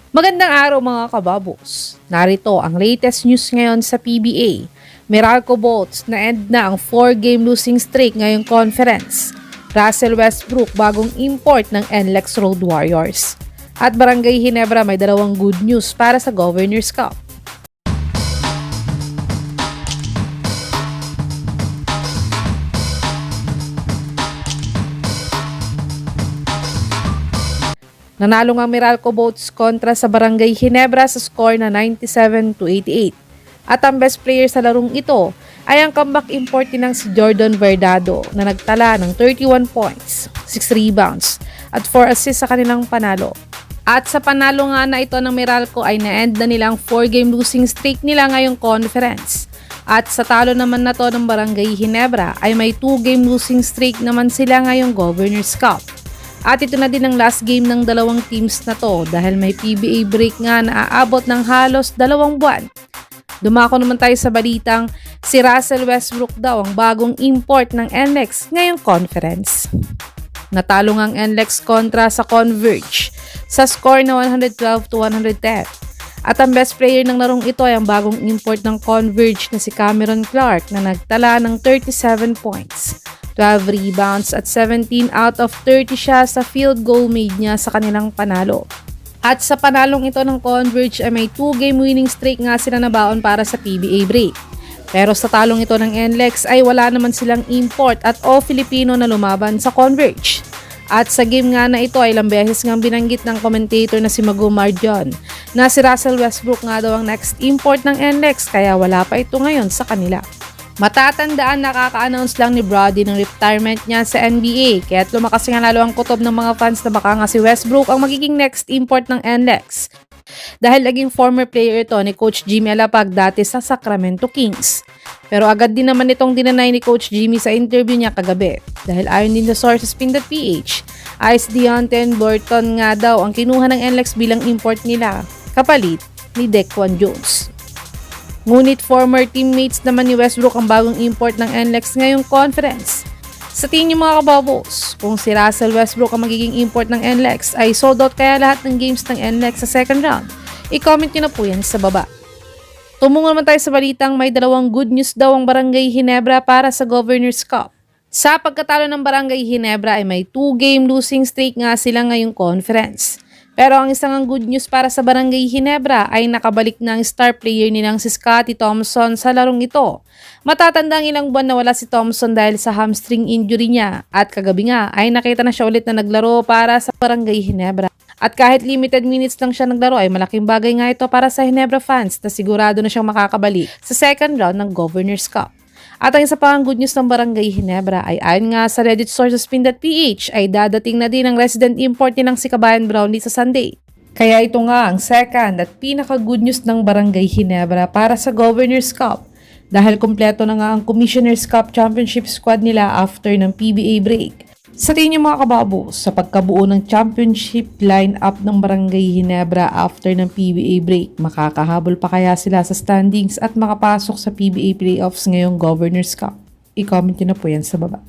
Magandang araw mga kababos. Narito ang latest news ngayon sa PBA. Meralco Bolts na end na ang 4-game losing streak ngayong conference. Russell Westbrook bagong import ng NLEX Road Warriors. At Barangay Ginebra may dalawang good news para sa Governor's Cup. Nanalo ang Meralco Bolts kontra sa Barangay Ginebra sa score na 97-88. At ang best player sa larong ito ay ang comeback import ng si Jordan Verdado na nagtala ng 31 points, 6 rebounds at 4 assists sa kanilang panalo. At sa panalo nga na ito ng Meralco ay na-end na nilang 4-game losing streak nila ngayong conference. At sa talo naman na to ng Barangay Ginebra ay may 2-game losing streak naman sila ngayong Governor's Cup. At ito na din ang last game ng dalawang teams na to dahil may PBA break nga na aabot ng halos 2 buwan. Dumako naman tayo sa balitang si Russell Westbrook daw ang bagong import ng NLEX ngayong conference. Natalo ngang NLEX kontra sa Converge sa score na 112-110. At ang best player ng larong ito ay ang bagong import ng Converge na si Cameron Clark na nagtala ng 37 points. 12 rebounds at 17 out of 30 siya sa field goal made niya sa kanilang panalo. At sa panalong ito ng Converge ay may 2-game winning streak nga sila nabaon para sa PBA break. Pero sa talong ito ng NLEX ay wala naman silang import at all Filipino na lumaban sa Converge. At sa game nga na ito ay ilang beses ngang binanggit ng commentator na si Magumar John na si Russell Westbrook nga daw ang next import ng NLEX kaya wala pa ito ngayon sa kanila. Matatandaan nakaka-announce lang ni Brody ng retirement niya sa NBA kaya't lumakas nga lalo ang kutob ng mga fans na baka nga si Westbrook ang magiging next import ng NLEX. Dahil naging former player ito ni Coach Jimmy Alapag dati sa Sacramento Kings. Pero agad din naman itong dinanay ni Coach Jimmy sa interview niya kagabi. Dahil ayon din sa sources PH, Ice Deontay Burton nga daw ang kinuha ng NLEX bilang import nila kapalit ni Dequan Jones. Ngunit former teammates naman ni Westbrook ang bagong import ng NLEX ngayong conference. Sa tingin niyo mga kababos, kung si Russell Westbrook ang magiging import ng NLEX ay sold out kaya lahat ng games ng NLEX sa second round? I-comment niyo na po yan sa baba. Tumungo naman tayo sa balitang may dalawang good news daw ang Barangay Ginebra para sa Governor's Cup. Sa pagkatalo ng Barangay Ginebra ay may 2-game losing streak nga sila ngayong conference. Pero ang isang good news para sa Barangay Ginebra ay nakabalik na ang star player nilang si Scottie Thompson sa larong ito. Matatandang ilang buwan na wala si Thompson dahil sa hamstring injury niya at kagabi nga ay nakita na siya ulit na naglaro para sa Barangay Ginebra. At kahit limited minutes lang siya naglaro ay malaking bagay nga ito para sa Ginebra fans na sigurado na siyang makakabalik sa second round ng Governor's Cup. At ang isa pang good news ng Barangay Ginebra ay ayon nga sa Reddit sources PH ay dadating na din ang resident import nilang si Kabayan Brownlee sa Sunday. Kaya ito nga ang second at pinaka good news ng Barangay Ginebra para sa Governor's Cup dahil kumpleto na nga ang Commissioner's Cup Championship squad nila after ng PBA break. Sa tingin niyo mga kababos, sa pagkabuo ng championship line-up ng Barangay Ginebra after ng PBA break, makakahabol pa kaya sila sa standings at makapasok sa PBA playoffs ngayong Governor's Cup? I-comment niyo na po yan sa baba.